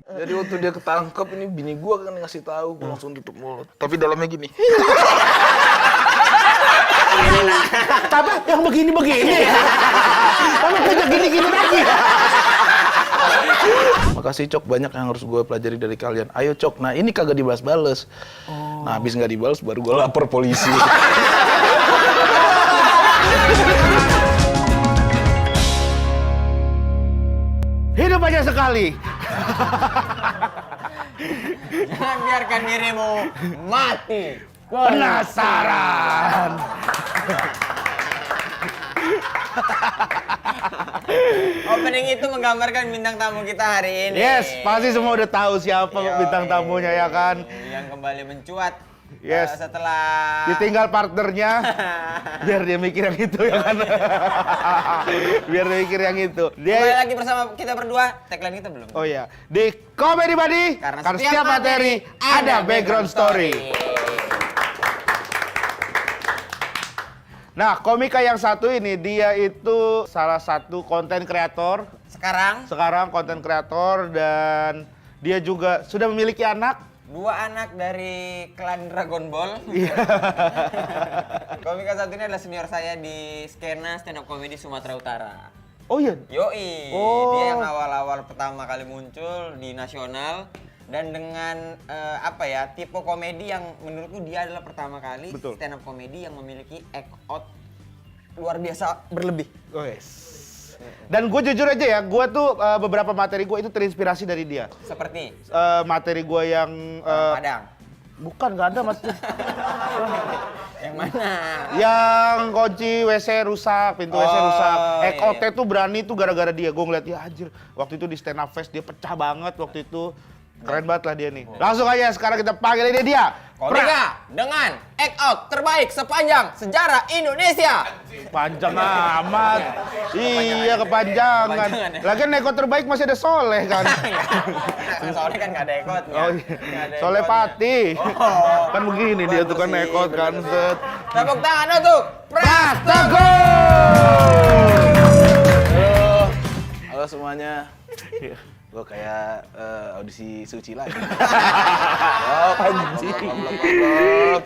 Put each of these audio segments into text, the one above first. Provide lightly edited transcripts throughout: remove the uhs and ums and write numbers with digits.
Jadi waktu dia ketangkep ini bini gua kan ngasih tahu, gua langsung tutup mulut. Tapi dalamnya gini. Tapi yang begini-begini. Kamu kerja gini-gini lagi. Makasih Cok, banyak yang harus gue pelajari dari kalian. Ayo Cok, nah ini kagak dibalas-bales. Nah habis nggak dibalas baru gue lapor polisi. Hidup aja sekali. Jangan biarkan dirimu mati. Penasaran. Opening itu menggambarkan bintang tamu kita hari ini. Yes, pasti semua udah tahu siapa bintang tamunya ya kan. Yang kembali mencuat. Yes. Setelah Ditinggal partnernya, biar dia mikir yang itu ya kan. Biar dia mikir yang itu. kembali lagi bersama kita berdua. Tagline kita belum. Oh iya, di Comedy Buddy, Karena setiap materi ada background story. Nah, komika yang satu ini dia itu salah satu konten kreator. Sekarang konten kreator dan dia juga sudah memiliki anak. 2 anak dari klan Dragon Ball. Iya. Komika satu ini adalah senior saya di skena stand up comedy Sumatera Utara. Oh iya. Yoi, Oh. dia yang awal-awal pertama kali muncul di nasional dan dengan tipe komedi yang menurutku dia adalah pertama kali Betul. stand up comedy yang memiliki act out luar biasa berlebih. Oh yes. Dan gue jujur aja ya, gue tuh beberapa materi gue itu terinspirasi dari dia. Seperti Materi gue yang Padang. bukan nggak ada mas. Yang mana? Yang kunci WC rusak, pintu WC rusak. iya. EKOT tuh berani tuh gara-gara dia. Gue ngeliat ya anjir, waktu itu di stand up fest dia pecah banget waktu itu. Keren banget lah dia nih. Langsung aja sekarang kita panggil ini dia. Komika dengan act out terbaik sepanjang sejarah Indonesia. Panjang amat. Iya kepanjangan. Kepanjangan ya? Lagian ekot terbaik masih ada Soleh kan. Soalnya kan nggak ada ekotnya. Oh iya. Soleh Pati. Kan begini dia tuh kan Bagus sih, ekot kan. Set. Tepuk tangan untuk Pras Halo semuanya. Gue kayak audisi Suci lagi. Goblok.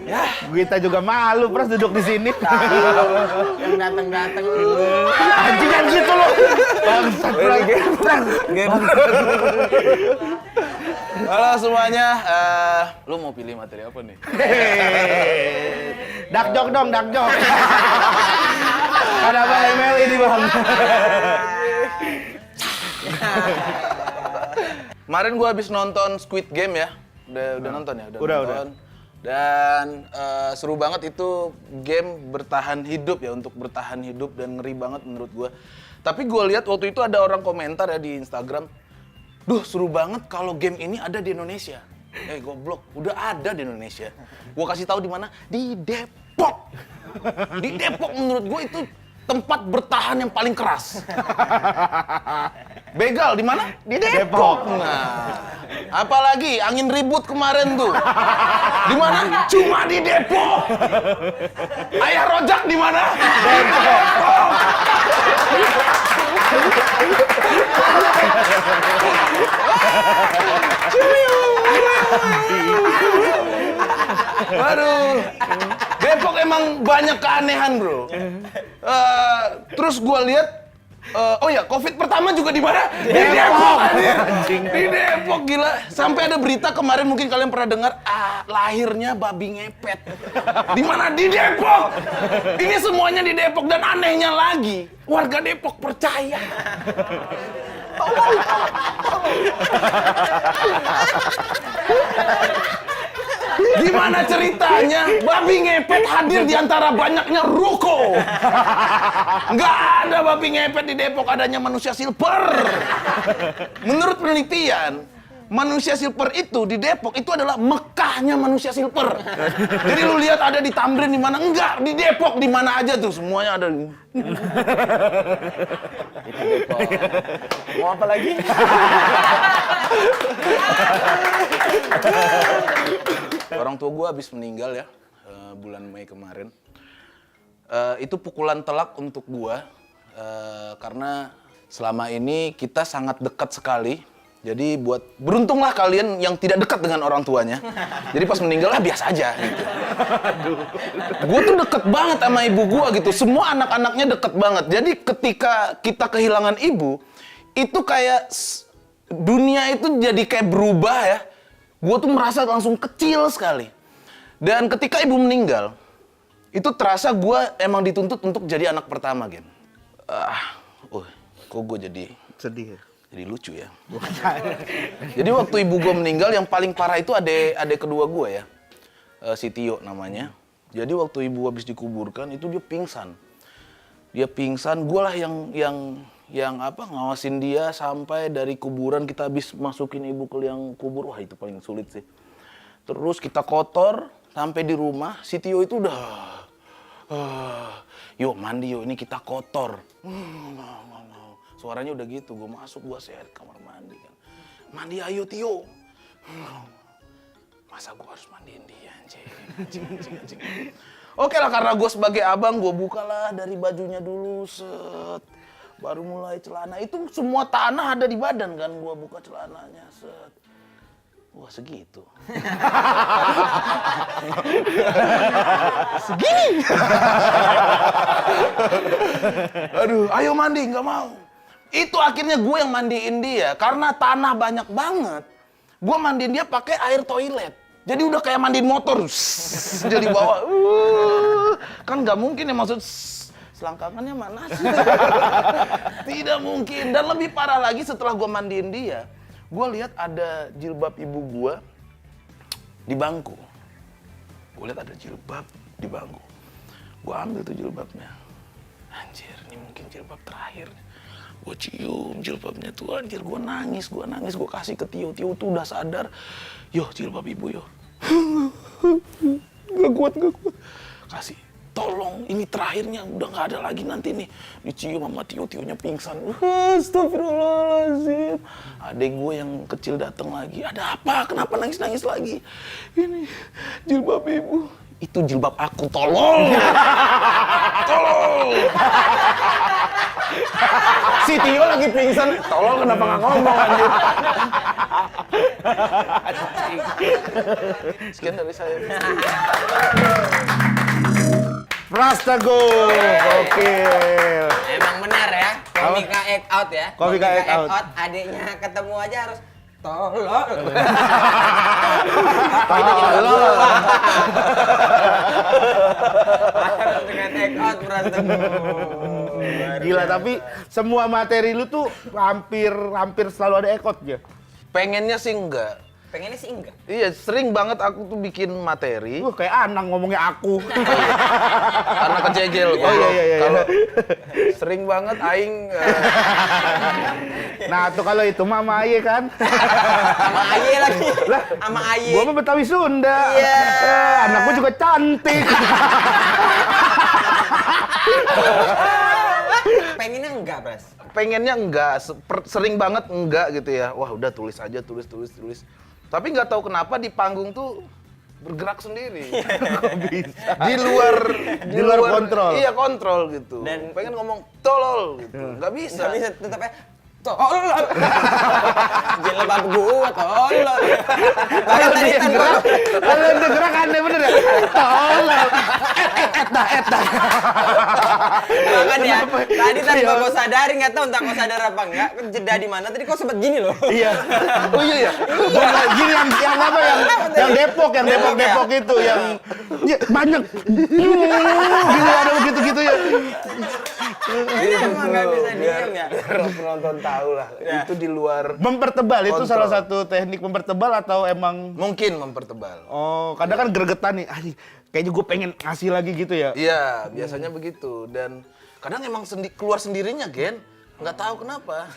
Ya, kita juga malu Pras duduk di sini. yang datang-datang Anjing kan gitu loh. Bangsat Pras. Halo semuanya. Lu mau pilih materi apa nih? Dakjok dong, dakjok. Ada Bang Emil ini Bang. Kemarin gue habis nonton Squid Game ya. Udah nonton ya? Udah. Nonton. Dan seru banget itu game bertahan hidup ya, untuk bertahan hidup dan ngeri banget menurut gue. Tapi gue lihat waktu itu ada orang komentar ya di Instagram, duh seru banget kalau game ini ada di Indonesia. Goblok, udah ada di Indonesia. Gue kasih tahu di mana? Di Depok. Di Depok menurut gue itu tempat bertahan yang paling keras. Begal di mana? Di Depok. Nah, apalagi angin ribut kemarin tuh. Di mana? Cuma di Depok. Ayah rojak di mana? Depok. Waduh, Depok emang banyak keanehan bro. Terus gue lihat, oh ya, COVID pertama juga di mana? Di Depok. Di Depok gila. Sampai ada berita kemarin mungkin kalian pernah dengar, lahirnya babi ngepet. Di mana? Di Depok. Ini semuanya di Depok dan anehnya lagi, warga Depok percaya. Gimana ceritanya babi ngepet hadir di antara banyaknya ruko? Nggak ada babi ngepet di Depok, adanya manusia silver. Menurut penelitian, manusia silver itu di Depok itu adalah Mekahnya manusia silver. Jadi lu lihat ada di Tamrin di mana? Enggak, di Depok di mana aja tuh semuanya ada. Itu Depok. Mau apa lagi? Orang tua gue habis meninggal ya, bulan Mei kemarin. Itu pukulan telak untuk gue, karena selama ini kita sangat dekat sekali. Jadi beruntunglah kalian yang tidak dekat dengan orang tuanya. Jadi pas meninggal biasa aja gitu. Gue tuh deket banget sama ibu gue gitu. Semua anak-anaknya deket banget. Jadi ketika kita kehilangan ibu, itu kayak dunia itu jadi kayak berubah ya. Gue tuh merasa langsung kecil sekali. Dan ketika ibu meninggal, itu terasa gue emang dituntut untuk jadi anak pertama, Gen. Kok gue jadi Sedih ya? jadi lucu ya. Jadi waktu ibu gue meninggal, yang paling parah itu adek kedua gue ya, si Tio namanya. Jadi waktu ibu habis dikuburkan itu dia pingsan. Gue lah yang ngawasin dia sampai dari kuburan. Kita habis masukin ibu ke liang kubur, wah itu paling sulit sih. Terus kita kotor sampai di rumah, si Tio itu udah, yuk mandi yuk, ini kita kotor. Suaranya udah gitu, gue masuk, gue seret kamar mandi kan. Mandi ayo Tio. Masa gue harus mandiin dia anjing. Oke lah, karena gue sebagai abang, gue bukalah dari bajunya dulu, set. Baru mulai celana, itu semua tanah ada di badan kan, gue buka celananya, set. Wah segitu. Segini. Aduh, ayo mandi, nggak mau. Itu akhirnya gue yang mandiin dia, karena tanah banyak banget. Gue mandiin dia pakai air toilet. Jadi udah kayak mandiin motor. Jadi bawa. Kan nggak mungkin ya, maksud selangkangannya mana sih? Tidak mungkin. Dan lebih parah lagi setelah gue mandiin dia, gue lihat ada jilbab ibu gue di bangku. Gue lihat ada jilbab di bangku. Gue ambil tuh jilbabnya. Anjir, ini mungkin jilbab terakhir. Gue cium jilbabnya tuh, anjir, gue nangis, gue kasih ke Tio tuh udah sadar. Yo, jilbab ibu yo. Gak kuat. Kasih, tolong, ini terakhirnya, udah gak ada lagi nanti nih. Dicium sama Tio-nya pingsan. Astagfirullahaladzim. Adek gue yang kecil datang lagi, ada apa? Kenapa nangis-nangis lagi? Ini jilbab ibu. Itu jilbab aku, tolong. Tolong. Si Tio lagi pingsan, tolong kenapa nggak ngomong anjir. Sekian dari saya. Prastago, oke. Emang benar ya, komika act out ya. Komika act out. Adiknya ketemu aja harus tolong. Harus dengan act out Prastago. Gila, tapi semua materi lu tuh hampir selalu ada ekotnya. Pengennya sih enggak. Pengennya sih enggak. Iya, sering banget aku tuh bikin materi. Kayak Anang ngomongnya aku. Karena kejegel. Iya. Kalau sering banget aing. Nah, tuh kalau itu Mama Aye kan. Sama Aye lagi. Sama Aye. Gua mah Betawi Sunda. Iya. Anak gua juga cantik. Pengennya enggak, Pras? Pengennya enggak, sering banget enggak gitu ya. Wah, udah tulis aja, tulis. Tapi nggak tahu kenapa di panggung tuh bergerak sendiri. Kok bisa? Di luar kontrol. Iya, kontrol gitu. Dan pengen ngomong tolol gitu. Nggak bisa. Nggak bisa, tetapnya tolol. Jilbab gua tolol. Kalau dia gerak aneh bener ya. Tolol. Kan ya, tadi tanpa kau sadari, nggak tahu entah kau sadar apa enggak, jeda di mana tadi kau sempet gini loh. Iya. Oh iya ya. Gini yang apa yang Depok itu yang ya, banyak. Gitu ada begitu ya. Ini emang nggak bisa diem ya. Penonton tahu lah. Itu di luar. Mempertebal itu kontrol. salah satu teknik mempertebal atau emang Mungkin mempertebal. oh, kadang kan gregetan nih. Kayaknya gue pengen ngasih lagi gitu ya. Iya, biasanya begitu. Dan kadang emang keluar sendirinya, Gen. Nggak tahu kenapa.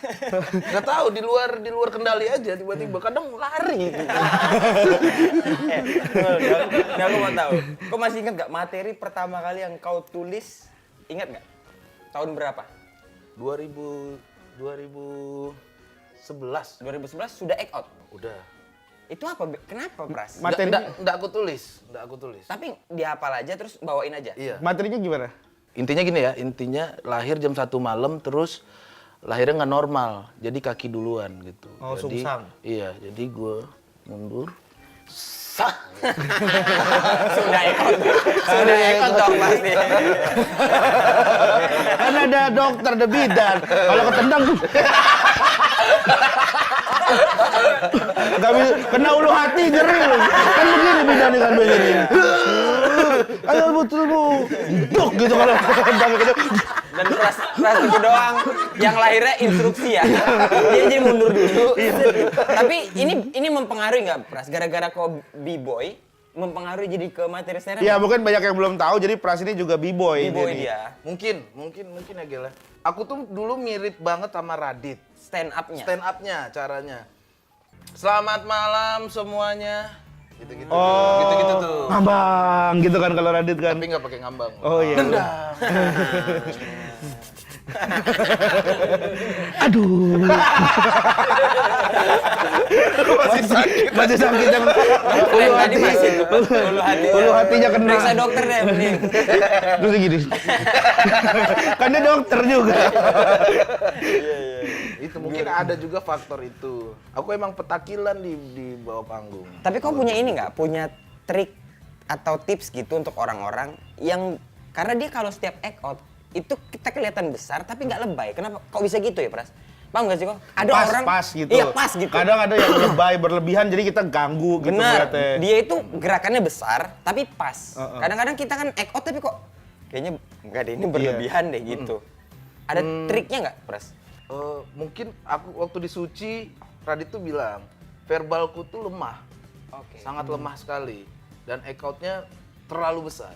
Nggak tahu, di luar kendali aja tiba-tiba. Kadang lari. Gitu. Nah, aku mau tahu. Kau masih ingat nggak materi pertama kali yang kau tulis? Ingat nggak? Tahun berapa? 2011. 2011 sudah act out. Udah. Itu apa? Kenapa, Pras? Materinya Nggak aku tulis. Tapi dihafal aja terus bawain aja. Iya. materinya gimana? Intinya gini ya, intinya lahir jam 1 malam terus lahirnya nggak normal, jadi kaki duluan gitu. Oh, jadi, sungsang. Iya, jadi gue mundur. Sudah ekot dong pasti. Kan ada dokter, ada bidan. Kalau ketendang nggak bisa, kena ulu hati nyeri lu. Kan begini bidan kan begini. Ayo betul bu, duk gitu kalau ketendang gitu. Dan kelas itu doang yang lahirnya instruksi ya. Dia jadi mundur dulu. Tapi ini mempengaruhi nggak Pras? Gara-gara kau B-boy mempengaruhi jadi ke materi stand up? Ya mungkin banyak yang belum tahu, jadi Pras ini juga B-boy. B-boy jadi. dia. Mungkin ya Gela. Aku tuh dulu mirip banget sama Radit. Stand up-nya. Stand up-nya caranya. Selamat malam semuanya. Gitu-gitu. Oh, Gitu-gitu tuh. ngambang gitu kan kalau Radit kan. Tapi nggak pakai ngambang. Oh iya. Nendang. Aduh. Masih sakit yang Yang tadi masih ulu hatinya kena. Periksa dokter deh mending. Terus gini. Kan dia dokter juga. Itu mungkin ada juga faktor itu. Aku emang petakilan di bawah panggung. Tapi kau punya ini nggak? Punya trik atau tips gitu untuk orang-orang yang karena dia kalau setiap act out itu kita kelihatan besar tapi nggak lebay. Kenapa? Kok bisa gitu ya, Pras? Paham nggak sih kok? Ada orang Pas gitu. Iya, pas gitu. Kadang ada yang lebay berlebihan jadi kita ganggu gitu Benar. ngeliatnya. Dia itu gerakannya besar tapi pas. Kadang-kadang kita kan act out tapi kok kayaknya nggak deh ini berlebihan deh gitu. Ada triknya nggak, Pras? Mungkin aku waktu di Suci, Radit tuh bilang, verbalku tuh lemah. Oke. Sangat lemah sekali. Dan account-nya terlalu besar.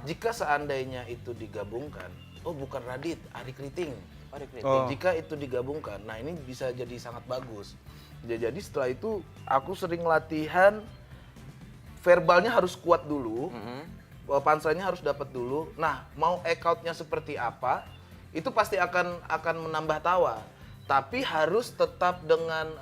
Jika seandainya itu digabungkan, oh bukan Radit, Ari Kriting. Jika itu digabungkan, nah ini bisa jadi sangat bagus. Jadi setelah itu aku sering latihan, verbalnya harus kuat dulu, punchline-nya harus dapat dulu. Nah, mau account-nya seperti apa, itu pasti akan menambah tawa. Tapi harus tetap dengan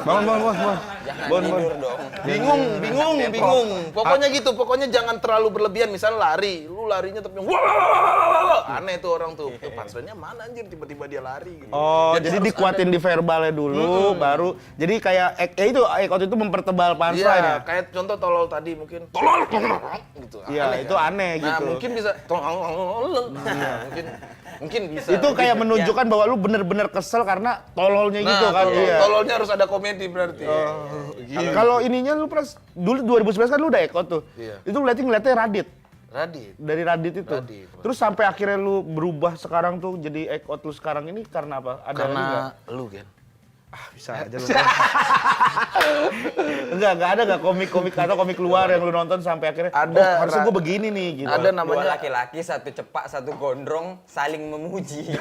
Bangun. Jangan tidur dong. Bingung. Pokoknya jangan terlalu berlebihan. Misal lari, lu larinya tapi wah, aneh tuh orang tuh. Punchline-nya mana anjir tiba-tiba dia lari gitu. Oh, jadi harus dikuatin di verbalnya dulu, baru. Jadi kayak itu account itu mempertebal punchline ya. Kayak contoh tolol tadi mungkin tolol gitu. Iya, itu kan? aneh Nah, gitu. mungkin bisa tolol. Mungkin bisa. Itu kayak menunjukkan bahwa lu bener-bener kesel karena tololnya gitu kan. Iya. Tololnya harus ada komedi berarti. Kalau ininya lu Pras, dulu 2011 kan lu udah account tuh. Iya. Itu ngeliatnya Radit. Radit. Dari Radit itu. Radit. Terus sampai akhirnya lu berubah sekarang tuh jadi account lu sekarang ini karena apa? Ada Karena nggak? lu kan. Bisa aja lu. Enggak ada nggak komik-komik atau komik luar yang lu nonton sampai akhirnya Ada, harusnya gue begini nih gitu. Ada Dua namanya laki-laki, satu cepak, satu gondrong, saling memuji.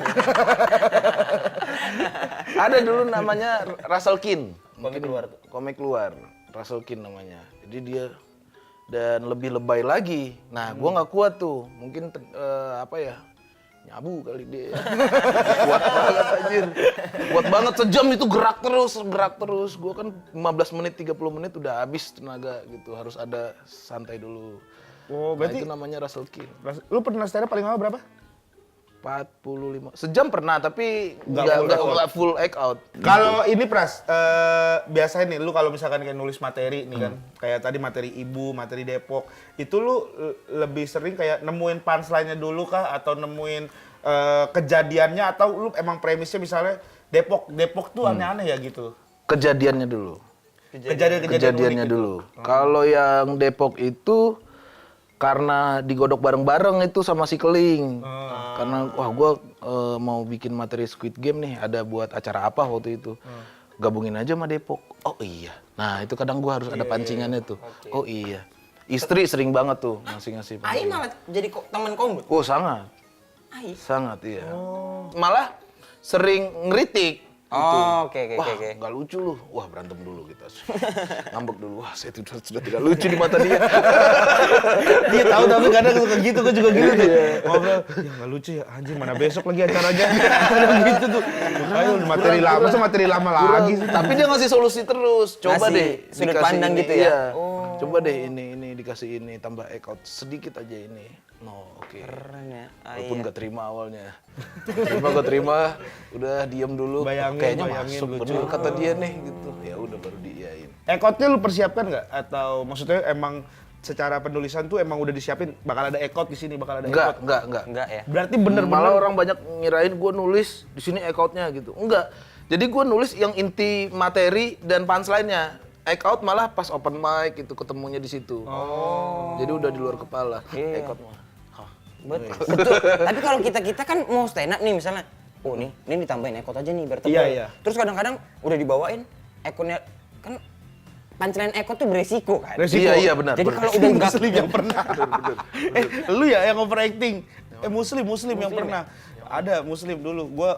ada dulu namanya Russell Kin. Komik luar tuh. Komik luar. Russell Kin namanya. Jadi dia dan lebih lebay lagi. Nah, gua nggak kuat tuh. Mungkin nyabu kali dia. Kuat banget anjir. Kuat banget sejam itu gerak terus. Gua kan 15 menit 30 menit udah habis tenaga gitu. Harus ada santai dulu. Oh, berarti Nah, itu namanya Russell King. lu pernah stand up paling lama berapa? 45. Sejam pernah tapi Nggak nggak full act out. Kalau ini Pras, biasanya nih lu kalau misalkan kayak nulis materi nih kan, kayak tadi materi Ibu, materi Depok, itu lu lebih sering kayak nemuin punchline-nya dulu kah atau nemuin kejadiannya atau lu emang premisnya misalnya Depok tuh aneh-aneh ya gitu. Kejadiannya dulu. unik Kejadiannya gitu. dulu. Kalau yang Depok itu karena digodok bareng-bareng itu sama si Keling. Karena gua mau bikin materi Squid Game nih, ada buat acara apa waktu itu. Gabungin aja sama Depok. Oh iya. Nah, itu kadang gua harus ada pancingannya tuh. Oh iya. Istri sering banget tuh ngasih-ngasih. Ai malah jadi teman kombut. Oh, sangat. Ai. Sangat iya. Malah sering ngeritik. Oh, oke. Wah, nggak lucu lu. Wah, berantem dulu kita. Ngambek dulu. Wah, saya sudah tidak lucu di mata dia. Dia tahu tapi kadang suka gitu, gue juga gitu tuh. Ngobrol, ya nggak lucu ya, anjir mana besok lagi acaranya. Kadang gitu tuh. Ayo materi lama, masa materi lama lagi sih. Tapi dia ngasih solusi terus. Coba Ngasih deh. sudut dikasih pandang ini, gitu ya? Iya. Coba deh ini dikasih ini, tambah ekot sedikit aja ini. No, oke. Keren ya. Walaupun gak terima awalnya. Gue terima, udah diem dulu. Kayaknya masuk lucu. bener kata dia nih gitu. Ya udah baru diiyain. Ekotnya lu persiapkan nggak? Atau maksudnya emang secara penulisan tuh emang udah disiapin bakal ada ekot di sini, bakal ada ekot? Enggak ya. Berarti bener-bener Malah orang banyak ngirain gue nulis di sini ekotnya gitu. Enggak. Jadi gue nulis yang inti materi dan punchline-nya. Act out malah pas open mic itu ketemunya di situ. Oh. Jadi udah di luar kepala. Iya. Act out mah. Betul. Tapi kalau kita kan mau stand up nih misalnya, oh nih ditambahin ekot aja nih biar tebal. Iya. Terus kadang-kadang udah dibawain ekornya kan punchline ekot tuh beresiko kan. Resiko. Iya benar. Jadi kalau udah enggak Muslim yang pernah. Lu ya yang overacting. Muslim yang pernah. Ada Muslim dulu. Gua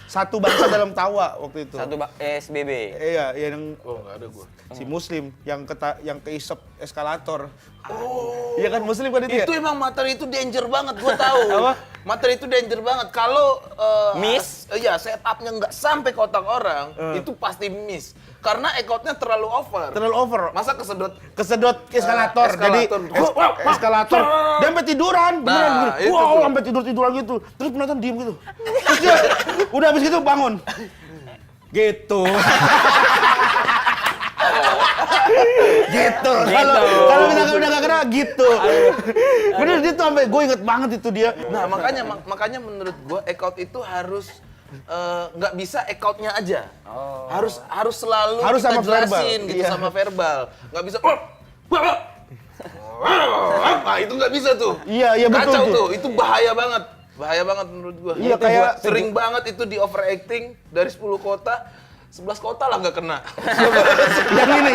satu bangsa dalam tawa waktu itu. SBB. Iya, yang Oh, enggak ada gue. si Muslim yang keisep eskalator. Oh. Iya kan Muslim kan itu ya? Itu emang materi itu danger banget, gue tahu. Apa? Materi itu danger banget. Kalau Miss? Iya, setupnya nggak sampai ke otak orang, itu pasti miss. Karena ekotnya terlalu over. Terlalu over. Masa kesedot Kesedot eskalator. Jadi eskalator. Dia sampai tiduran, beneran Nah, gini. itu Wow, tuh. sampai tiduran gitu. Terus penonton diem gitu. Terus dia udah habis gitu bangun. Gitu. Gitu. Kalau misalkan udah gak kena gitu. Bener dia tuh sampai gue inget banget itu dia. Nah, makanya menurut gua account itu harus nggak bisa accountnya aja. Harus selalu Harus kita sama verbal. jelasin gitu Iya. sama verbal. Nggak bisa nah, itu nggak bisa tuh. Iya, betul Kacau tuh. tuh, itu bahaya banget. Bahaya banget menurut gua. Iya, Itu kayak- gua sering banget itu di overacting dari 10 kota. 11 kota lah nggak kena. Yang ini,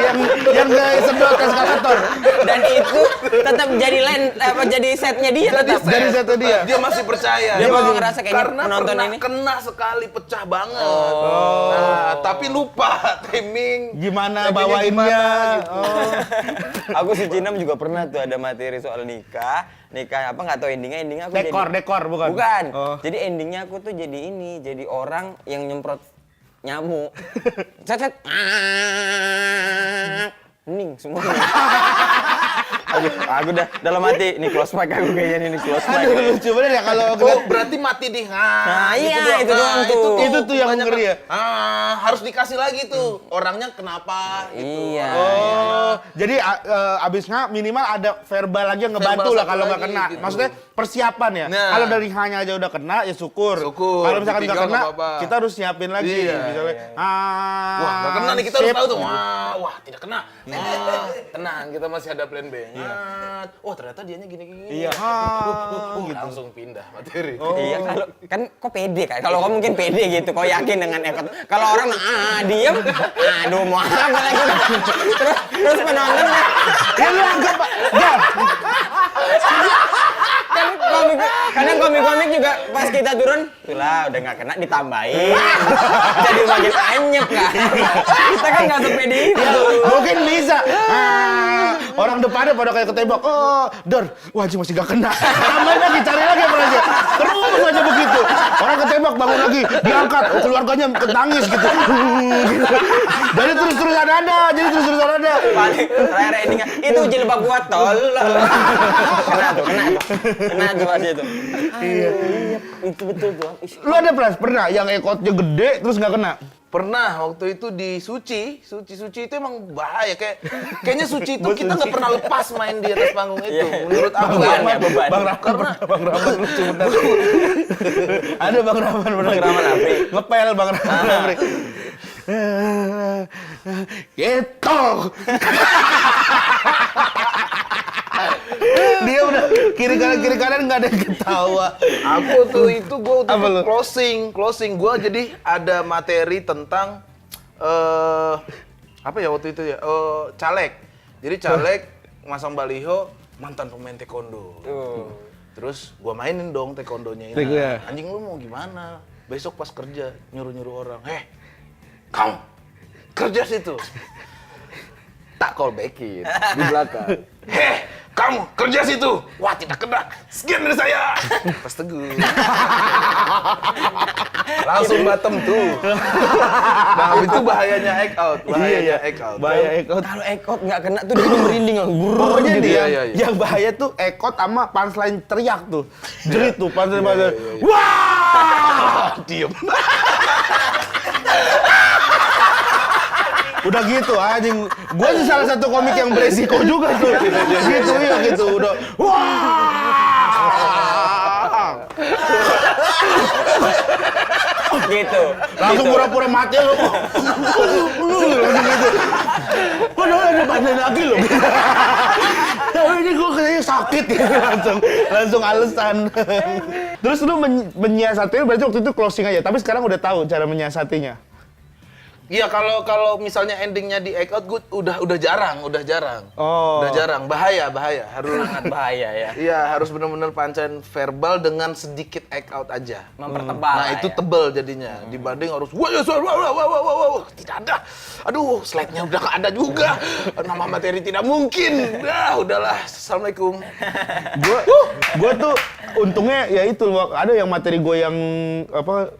yang gak sedot eskalator. Dan itu tetap jadi jadi setnya dia tetap. Dari satu dia. Dia masih percaya. Dia masih ngerasa kayaknya karena penonton pernah ini. kena sekali pecah banget. Nah, tapi lupa timing. Gimana timingnya bawainnya. gimana, gitu. Aku si Cinam juga pernah tuh ada materi soal nikah apa nggak tahu endingnya aku Dekor bukan? Bukan. Oh. Jadi endingnya aku tuh jadi orang yang nyemprot nyamuk. Cet. Hening semua. Aduh, aku udah dalam hati nih close mic aku kayaknya nih close mic. Aduh, lucu bener ya kalau Oh, berarti mati di Nah, iya, itu doang tuh. Itu tuh yang banyak ngeri ya? harus dikasih lagi tuh. Orangnya kenapa gitu. Iya. Oh, jadi abisnya minimal ada verbal lagi yang ngebantu Verbal lah satu kalau nggak lagi, kena. gitu. Maksudnya persiapan ya. Nah. Kalau dari hanya aja udah kena ya syukur. Syukur, Kalau misalkan nggak ditinggal kena, nggak apa-apa. kita harus nyiapin lagi. Iya, Misalnya, Wah, nggak kena nih kita harus sip. tahu tuh. Wah, tidak kena. Tenang, kita masih ada plan B. Oh, ternyata dianya gini-gini. Iya. Gitu. Langsung pindah materi. Iya, kalau kan kok pede kan? Kalau kau mungkin pede gitu, kau yakin dengan ekot. Kalau orang diem, aduh mau apa lagi? Terus penonton Ya lu anggap Gap. kadang komik-komik juga pas kita turun, itulah udah nggak kena ditambahin, jadi makin anyep kan? Kita kan nggak sepede itu. Mungkin bisa. Orang depannya pada kayak ketembak. Oh, Dor, wah anjing masih gak kena. Tambahin lagi, cari lagi apa aja. Terus aja begitu. Orang ketembak bangun lagi, diangkat. Keluarganya nangis gitu. Jadi terus-terusan ada. Paling terakhir endingnya itu jilbab gua tolong. Kena tuh pas itu. Iya. Itu betul tuh. Lu ada pernah yang ekotnya gede terus nggak kena? Pernah waktu itu di Suci itu emang bahaya kayaknya Suci itu kita nggak pernah lepas main di atas panggung itu. Menurut aku Beban. Bang Rahman lucu bener. Ada Bang Rahman bener. Bang Rahman Apri. Ngepel Bang Rahman Apri. Gitu. Dia udah kiri kanan nggak ada yang ketawa. Aku tuh itu gue Apa lu? closing gue jadi ada materi tentang apa ya waktu itu ya caleg. Jadi caleg masang baliho mantan pemain taekwondo. Terus gue mainin dong taekwondonya ini. Iya. Anjing lu mau gimana? Besok pas kerja nyuruh orang, kamu kerja situ. Tak call backin di belakang. kamu kerja situ. Wah, tidak kena. Sekian dari saya. Pas Teguh. Langsung bottom tuh. Nah, itu bahayanya act out. Bahayanya act out. Bahaya ekot. Kalau ekot nggak kena tuh dia merinding loh. Pokoknya gitu. dia Iya. yang bahaya tuh ekot sama punchline teriak tuh. Jerit tuh punchline. Iya. Wah! Diem. Udah gitu anjing. Gua sih salah satu komik yang beresiko juga tuh. Gitu ya gitu udah. Wah! Gitu. Langsung pura-pura mati lu. Langsung gitu. Waduh ada badan lagi loh. Tapi ini gua kayaknya sakit ya. Langsung alasan. Terus lu menyiasatinya berarti waktu itu closing aja. Tapi sekarang udah tahu cara menyiasatinya. Iya, kalau misalnya endingnya di act out, gue udah jarang. Oh. Udah jarang, bahaya. Harus Sangat bahaya ya. Iya, harus benar-benar pancen verbal dengan sedikit act out aja. Mempertebal. Nah, itu ya. tebel jadinya. Dibanding harus wah, tidak ada. Aduh, slide-nya udah nggak ada juga. Nama materi tidak mungkin. Udahlah. Assalamualaikum. Gua tuh untungnya ya itu ada yang materi gue yang apa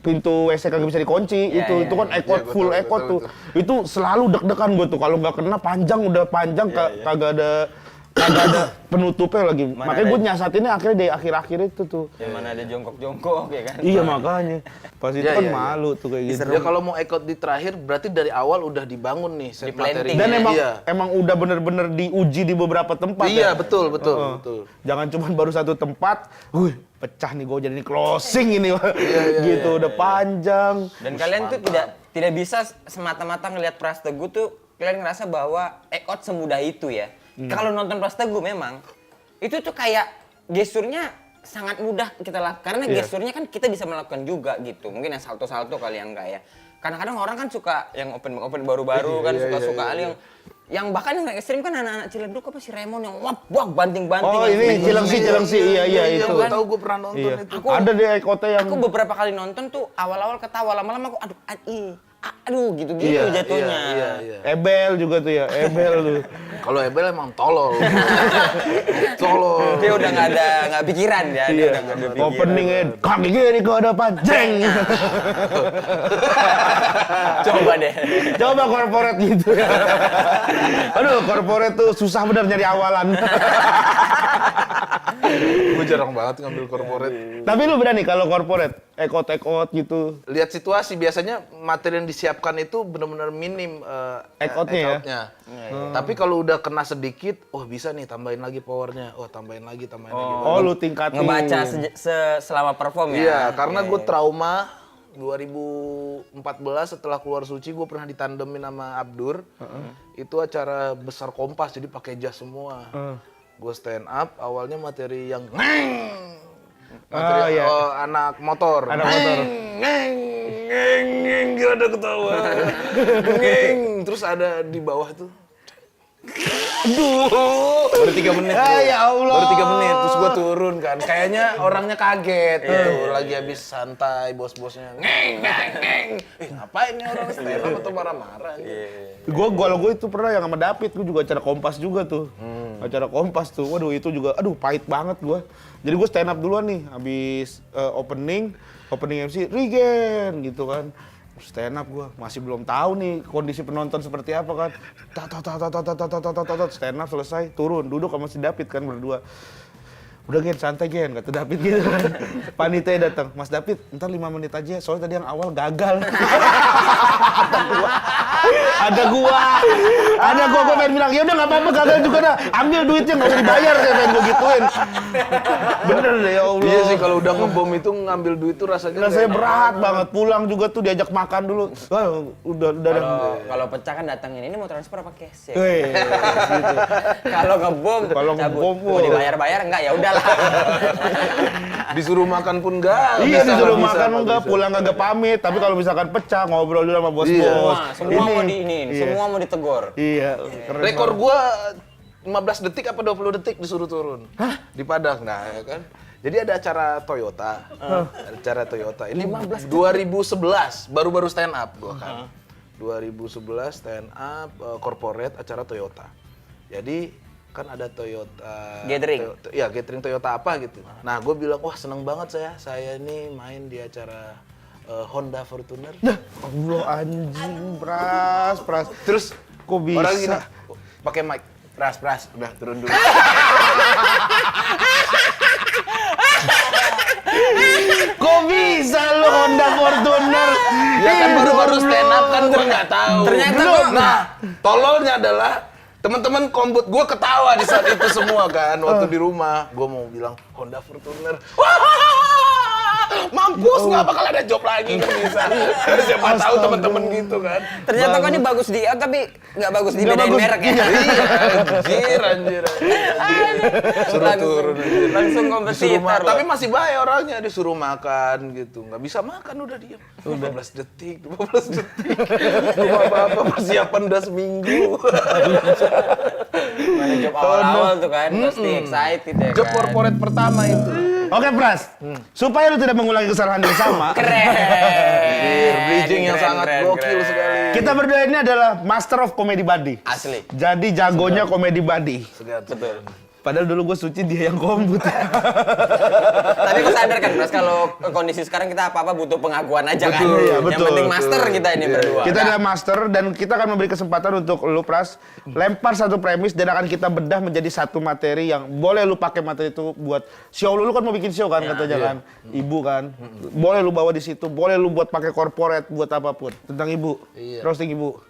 pintu WC kagak bisa dikunci Ya, itu kan ekot Iya, full betul, ekot betul, tuh. Itu selalu deg-degan gue tuh kalau nggak kena panjang udah panjang kagak ada penutupnya lagi. Mana Makanya ada- gue nyiasatinnya akhirnya di akhir-akhir itu tuh. Yang mana ada jongkok-jongkok ya kan. Iya makanya. Pas itu Iya, kan iya, iya. malu tuh kayak gitu. Ya kalau mau act out di terakhir, berarti dari awal udah dibangun nih set Di-planting. materi. Dan Iya. emang udah bener-bener diuji di beberapa tempat. Iya, ya? betul. Jangan cuma baru satu tempat, pecah nih gue jadi ini closing ini. Iya, gitu udah panjang. Dan kalian tuh tidak bisa semata-mata ngelihat Pras Teguh tuh kalian ngerasa bahwa ekot semudah itu ya. Kalau nonton Pras Teguh memang itu tuh kayak gesturnya sangat mudah kita lakukan karena Iya. gesturnya kan kita bisa melakukan juga gitu. Mungkin yang salto-salto kali yang enggak ya. Kadang-kadang orang kan suka yang open baru-baru kan suka-suka hal yang bahkan yang ekstrim kan anak-anak Ciledug apa si Raymond yang wah banting-banting. Oh yang ini Cilengsi, iya itu. Gue tahu, gue pernah nonton Iya. itu. Ada deh ekotnya yang Aku beberapa kali nonton tuh awal-awal ketawa, lama-lama aku aduh gitu-gitu Iya, jatuhnya. iya. Ebel juga tuh ya, Ebel tuh. Kalau Ebel emang tolol. Tolol. Dia udah nggak pikiran ya, dia udah nggak ada pikiran. Openingnya kaki kiri ke depan, jeng. Coba deh. Coba corporate gitu ya. Aduh, corporate tuh susah bener nyari awalan. Gue jarang banget ngambil corporate. Tapi lu berani kalau corporate, ekot gitu. Lihat situasi, biasanya materi yang disiapkan itu benar-benar minim Act-outnya ya? Tapi kalau udah kena sedikit, bisa nih tambahin lagi powernya. tambahin lagi. Oh, lu tingkatin. Ngebaca selama perform ya. Iya, karena gue trauma 2014 setelah keluar suci gue pernah ditandemin sama Abdur. Itu acara besar Kompas, jadi pakai jas semua. Gue stand up, awalnya materi yang materi anak motor. Anak motor. Gak ada ketawa. Terus ada di bawah tuh. Aduh, baru 3 menit. Ya Allah. Baru 3 menit, terus gua turun kan. Kayaknya orangnya kaget gitu. Lagi habis santai, bos-bosnya. Ngapain nih orang stand up atau marah-marah? Kalau gue itu pernah yang sama David, gue juga acara Kompas juga tuh. Acara Kompas tuh, waduh itu juga, pahit banget gue. Jadi gue stand up duluan nih, habis opening MC, Regen gitu kan. Stand up gue, masih belum tahu nih kondisi penonton seperti apa kan. Stand up selesai, turun, duduk sama si David kan berdua. Udah Gen, santai Gen, kata David gitu kan. Panitia datang, Mas David, ntar 5 menit aja, soalnya tadi yang awal gagal. Ada gua pengen bilang, ya udah nggak apa-apa gagal juga dah, ambil duitnya nggak usah dibayar, saya pengen gua gituin. Bener deh ya Allah. Iya sih, kalau udah ngebom itu ngambil duit tuh rasanya Rasanya nggak enak berat banget, pulang juga tuh diajak makan dulu. Wah, udah. Kalau pecah kan datangin ini mau transfer apa cash ya. Gitu. Kalau ngebom, Kalau cabut. ngebom, Mau dibayar-bayar enggak ya udahlah. Disuruh makan pun enggak. Iya, bisa, disuruh nggak makan bisa, enggak, bisa. pulang agak pamit. Tapi kalau misalkan pecah, ngobrol dulu sama bos-bos. Semua mau Iya. semua mau ditegur. Iya, keren Rekor banget. gua 15 detik apa 20 detik disuruh turun. Di Padang, nah ya kan. Jadi ada acara Toyota. Acara Toyota. Ini 2011, baru-baru stand up gua kan. 2011 stand up corporate acara Toyota. Jadi kan ada Toyota Gathering. ya gathering Toyota apa gitu. Nah gue bilang wah seneng banget saya ini main di acara Honda Fortuner. Allah anjing, pras. Terus Kok bisa? orang gini pakai mic, pras udah turun dulu. Kok bisa lu Honda Fortuner? Ya kan baru-baru stand up kan gue nggak tahu. Ternyata Nah, tololnya adalah teman-teman kombut gue ketawa di saat itu semua kan waktu di rumah. Gue mau bilang Honda Fortuner. Mampus nggak bakal ada job lagi kan bisa. Siapa tahu teman-teman gitu kan. Ternyata kok ini bagus di tapi nggak bagus di bedain merek ya. Iya, anjir. Suruh turun. Langsung kompetitor loh. Tapi masih baik orangnya disuruh makan gitu. Nggak bisa makan udah diam. 15 detik. Belum apa-apa persiapan udah seminggu. Mana job awal-awal tuh kan, pasti excited ya Job kan. corporate pertama itu. Oke, Pras. Supaya lu tidak mengulangi kesalahan yang sama, Keren. Bridging yang sangat gokil sekali. kita berdua ini adalah master of comedy buddy. Asli. Jadi jagonya comedy buddy. Betul. Padahal dulu gue suci, dia yang kombut. Tapi gue sadar kan, Pras, kalau kondisi sekarang kita apa-apa butuh pengakuan aja kan. Betul, iya, Yang betul, penting master kita ini berdua. Kita adalah master dan kita akan memberi kesempatan untuk lu, Pras, lempar satu premis dan akan kita bedah menjadi satu materi yang boleh lu pakai materi itu buat show lu. Lu kan mau bikin show kan katanya kan, ibu kan. Boleh lu bawa di situ, boleh lu buat pakai corporate, buat apapun tentang ibu. Iya. Roasting ibu.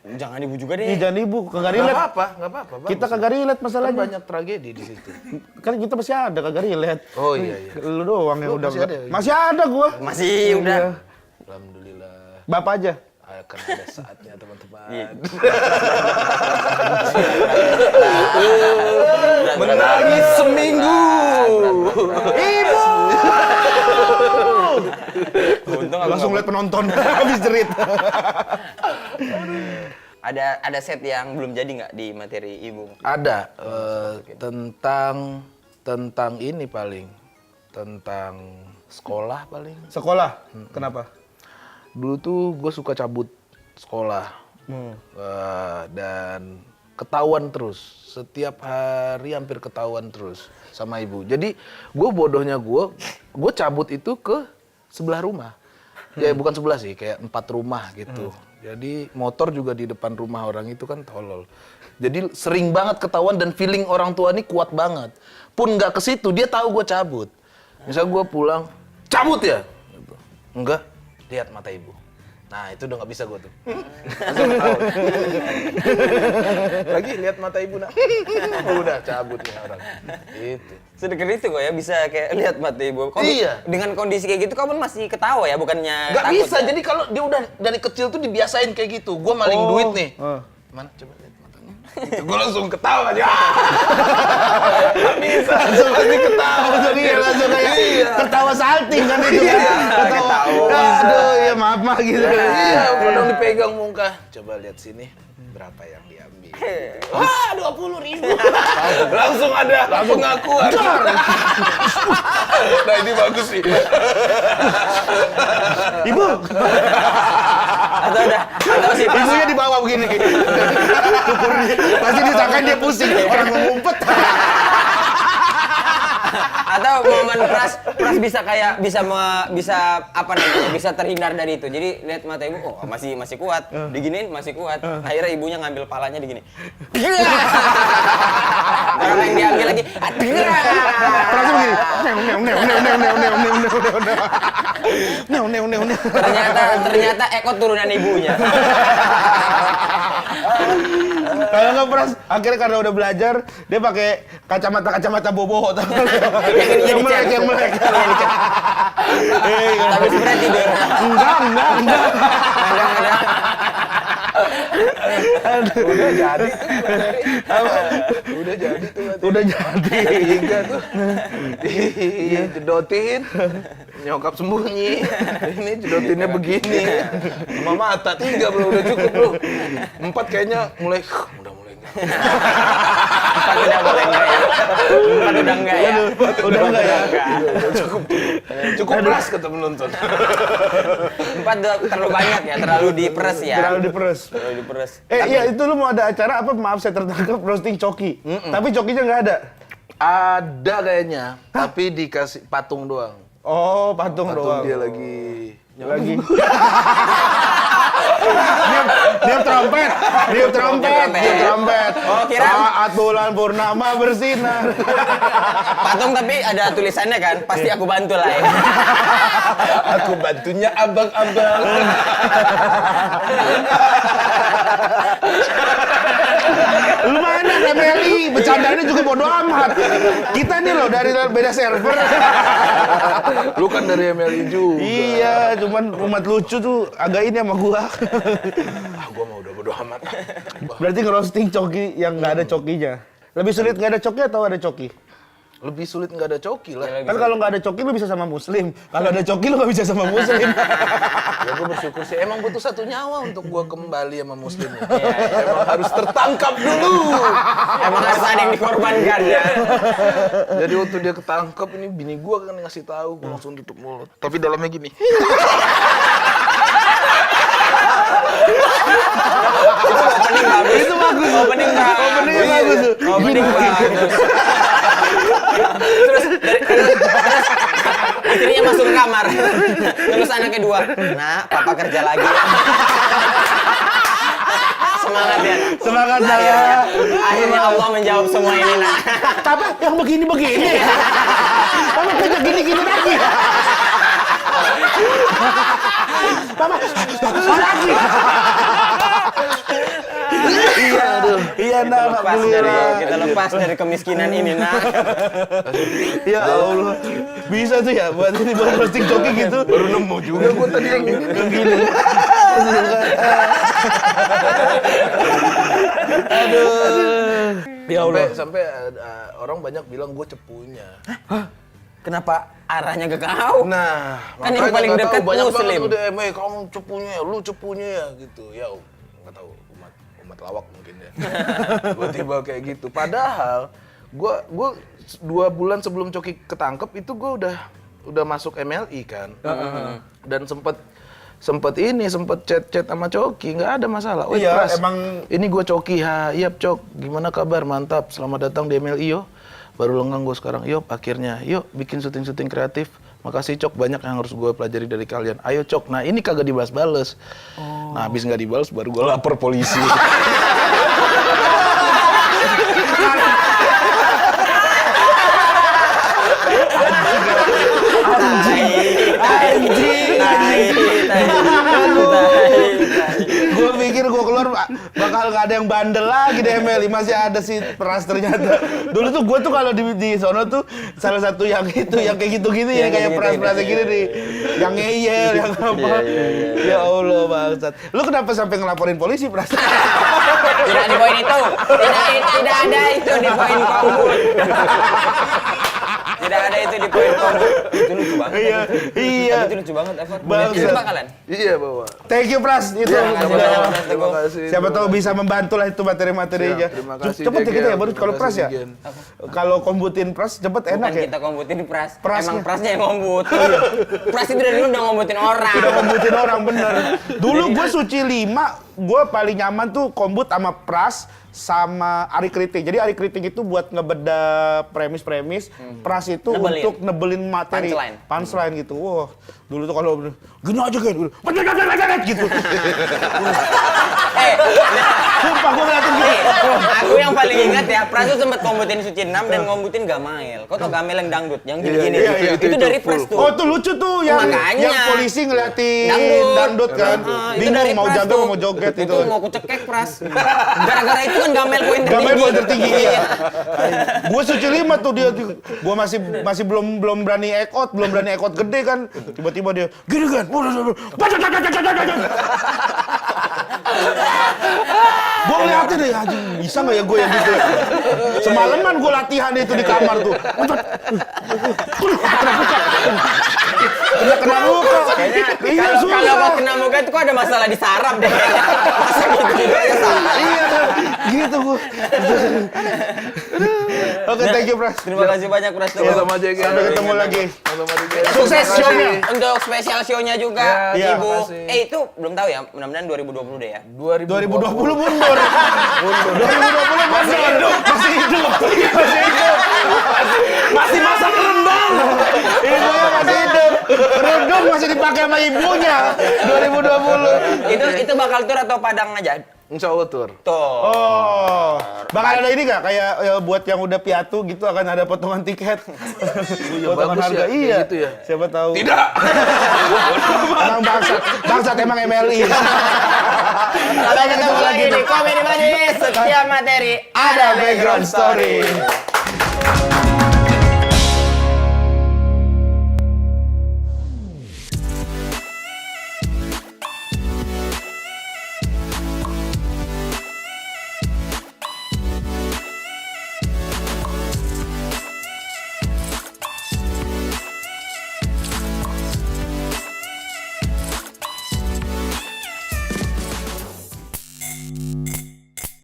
Jangan ibu juga Ih, deh. jangan ibu, kagak Nggak relate. apa-apa, nggak apa-apa. bagus. Kita kagak relate Kan masalahnya. banyak tragedi di situ. Kan kita masih ada kagak relate. Oh iya. Lu doang yang Lu udah masih enggak. ada ya? Masih ada gua. Masih udah. Alhamdulillah. Bapak aja. Akan ada saatnya teman-teman. Menangis seminggu. Ibu! Untung aku Langsung lihat penonton habis jerit. ada set yang belum jadi nggak di materi ibu? Ada tentang ini paling tentang sekolah paling. Sekolah. Kenapa? Dulu tuh gue suka cabut sekolah dan ketahuan terus setiap hari hampir ketahuan terus sama ibu. Jadi gue bodohnya gue cabut itu ke sebelah rumah. Ya bukan sebelah sih, kayak 4 rumah gitu. Jadi motor juga di depan rumah orang itu kan tolol. Jadi sering banget ketahuan dan feeling orang tua ini kuat banget. Pun nggak ke situ dia tahu gue cabut. Misal gue pulang, cabut ya? Gitu. Enggak, lihat mata ibu. Nah itu udah nggak bisa gue tuh. Langsung ketahuan. Lagi lihat mata ibu nak. Udah cabut nih orang. Itu. Sedekat itu kok ya bisa kayak lihat mata ibu. Kok Iya. Dengan kondisi kayak gitu kamu masih ketawa ya, bukannya Nggak takut bisa. ya? Jadi kalau dia udah dari kecil tuh dibiasain kayak gitu. Gue maling duit nih. Mana coba lihat matanya. Gitu. Gue langsung ketawa aja. Nggak bisa. Pasti ketawa. Jadi ya langsung kayak ketawa salting kan itu kan. Ketawa. Aduh, ya maaf gitu. Iya, kadang dipegang muka. Coba lihat sini. Berapa yang diambil? Wah, 20.000. Langsung ada pengakuan. Nah, ini bagus sih. Ibu, Atau sih ibunya di bawah begini. Syukur dia. Pasti disangka dia pusing. Orang mau ngumpet. atau momen Pras bisa kayak bisa apa namanya, bisa terhindar dari itu. Jadi lihat mata ibu, oh masih kuat, diginiin masih kuat. Akhirnya ibunya ngambil palanya digini. Orang yang diambil lagi, Langsung begini. Neu. ternyata Eko turunan ibunya. Kalau nggak Pras, akhirnya karena udah belajar, dia pakai kacamata bobo. Yang melek. Tapi sebenarnya tidur. Enggak. Udah jadi tuh. Udah jadi. Tiga tuh. Jedotin. Nyokap sembunyi. Ini jedotinnya begini. Sama mata 3 belum udah cukup belum. 4 kayaknya mulai 4 udah boleh enggak ya? 4 udah enggak ya? Udah enggak ya? Cukup keras kata penonton. 4 udah terlalu banyak ya, terlalu diperes ya. Terlalu diperes. Terlalu diperes. Iya itu lu mau ada acara apa? Maaf saya tertangkap roasting Coki. Tapi Cokinya nggak ada. Ada kayaknya, tapi dikasih patung doang. Oh, patung doang. Dia lagi Niup trompet. Oh, kira Saat bulan purnama bersinar. patung tapi ada tulisannya kan, pasti aku bantu lah ya. aku bantunya abang-abang. Lumayan dah MLI, bercandanya juga bodo amat. Kita nih loh dari beda server. Lu kan dari MLI juga. Iya, cuman umat lucu tuh agak ini sama gua. Gua mah udah bodo amat. Berarti ngerosting Coki yang nggak ada Cokinya. Lebih sulit nggak ada Coki atau ada Coki? Lebih sulit nggak ada Coki lah. Kan kalau nggak ada Coki lu bisa sama Muslim. Kalau ada Coki lu nggak bisa sama Muslim. Ya gue bersyukur sih. Emang butuh satu nyawa untuk gua kembali sama Muslimnya. Emang harus tertangkap dulu. Emang harus ada yang dikorbankan ya. Jadi waktu dia ketangkep ini bini gua kan ngasih tahu, gua langsung tutup mulut. Tapi dalamnya gini. Opening bagus. Itu bagus. Opening bagus. Openingnya bagus tuh. Opening bagus. Terus istrinya masuk ke kamar. Terus anaknya 2. Nak, papa kerja lagi. Semangat ya. Nak. Semangat saya. Akhirnya Allah menjawab semua ini, Nak. Tapi yang begini-begini. Papa kerja gini-gini lagi. Papa lagi. Iya, aduh. Iya, nah, Kita lepas dari kemiskinan ini, Nak. Ya Allah. Bisa tuh ya buat ini buat roasting Coki gitu. Baru nemu juga gua tadi yang gini. Aduh. Ya Allah. Sampai orang banyak bilang gua cepunya. Kenapa arahnya ke kau? Nah, Kan yang makanya paling nggak dekat tahu, banyak Muslim. banget udah kamu cepunya ya, lu cepunya ya gitu. Ya nggak tahu umat lawak mungkin ya. Tiba-tiba kayak gitu. Padahal gua 2 bulan sebelum Coki ketangkep itu gua udah masuk MLI kan. Dan sempet chat sama Coki, nggak ada masalah. Oh Iya, Pras, emang- ini gua Coki, iya Cok, gimana kabar? Mantap, selamat datang di MLI yo. Baru lenggang gue sekarang, yuk akhirnya, yuk bikin syuting-syuting kreatif. Makasih Cok, banyak yang harus gue pelajari dari kalian. Ayo Cok, nah ini kagak dibalas-bales. Nah habis nggak dibalas, baru gue lapor polisi. Gue pikir gue keluar bakal gak ada yang bandel lagi di MLI, masih ada si Pras ternyata. Dulu tuh gue tuh kalau di sono tuh salah satu yang itu yang kayak gitu-gitu ya, kayak Pras-Pras gini nih, yang ngeyel, yang apa. Ya Allah bangsat. Lu kenapa sampai ngelaporin polisi, Pras? Tidak di poin itu. Tidak ada itu di poin kombut. Tidak ada itu di poin kombut. Itu lucu banget. Iya. Itu lucu banget, Evan. Bangsat. Itu bakalan. Iya bawa. Thank you Pras, itu Terima kasih udah- banyak, Mas Teguh. siapa tahu bisa membantu lah itu materi-materinya. Siap, terima kasih, Cepet ya kita ya, Jegel. baru kalau Terima Pras kasih, ya. Jegel. Kalau kombutin Pras cepet enak Bukan ya. kita kombutin Pras. Prasnya. Emang Prasnya yang ngombut. Pras itu dari dulu udah ngombutin orang. Udah kombutin orang bener. Dulu gue suci 5, gue paling nyaman tuh kombut sama Pras sama Ari Kriting. Jadi Ari Kriting itu buat ngebeda premis-premis, Pras itu Nebelin. untuk nebelin materi, punchline gitu. Wah, dulu tuh kalau gini aja kan, gitu. Sumpah gue ngeliatin gitu. Aku yang paling ingat ya, Pras tuh sempet kombutin Suci 6 dan ngombutin Gamail. Kau tau Gamail yang dangdut, yang gini-gini. Iya, iya, itu dari Pras tuh. Oh tuh lucu tuh yang Makanya. polisi ngeliatin dangdut kan, Itu bingung dari mau Pras jaga tuh. mau joget Itu itu. mau kucekek Pras. Gara-gara itu kan Gamail poin tertinggi. Gamel poin tertinggi iya. Gue suci 5 tuh dia. Gue masih belum berani ekot, belum berani ekot gede kan. Tiba-tiba dia gini kan. Gue ngeliatin deh, anjing bisa nggak ya gue yang gitu? Semalaman gue latihan itu di kamar tuh. Kena muka. Iya Kalau mau kena muka itu kok ada masalah di saraf deh. Masa gitu aja salah. Iya, gitu Bu. Oke, thank you Pras. Terima kasih banyak Pras. Sama aja guys. Sampai ketemu lagi. Sama-sama juga. Sukses show-nya. Untuk spesial show-nya juga, Ya, Ibu. makasih. Itu belum tahu ya, mudah-mudahan 2020 deh ya. 2020 mundur. 2020 masih hidup. Masih hidup. Masih hidup. Masih masak rendang. Ibunya masih hidup. Kerudung masih dipakai sama ibunya. 2020. Itu bakal tur atau Padang aja? Insya Allah tur. Tuh. Oh, bakal ada ini nggak kayak ya, buat yang udah piatu gitu akan ada potongan tiket, potongan bagus harga ya, kayak iya. gitu ya. Siapa tahu. Tidak. Emang bangsat emang MLI. Sampai ketemu lagi di Komedi Badis. Setiap materi Ada background story.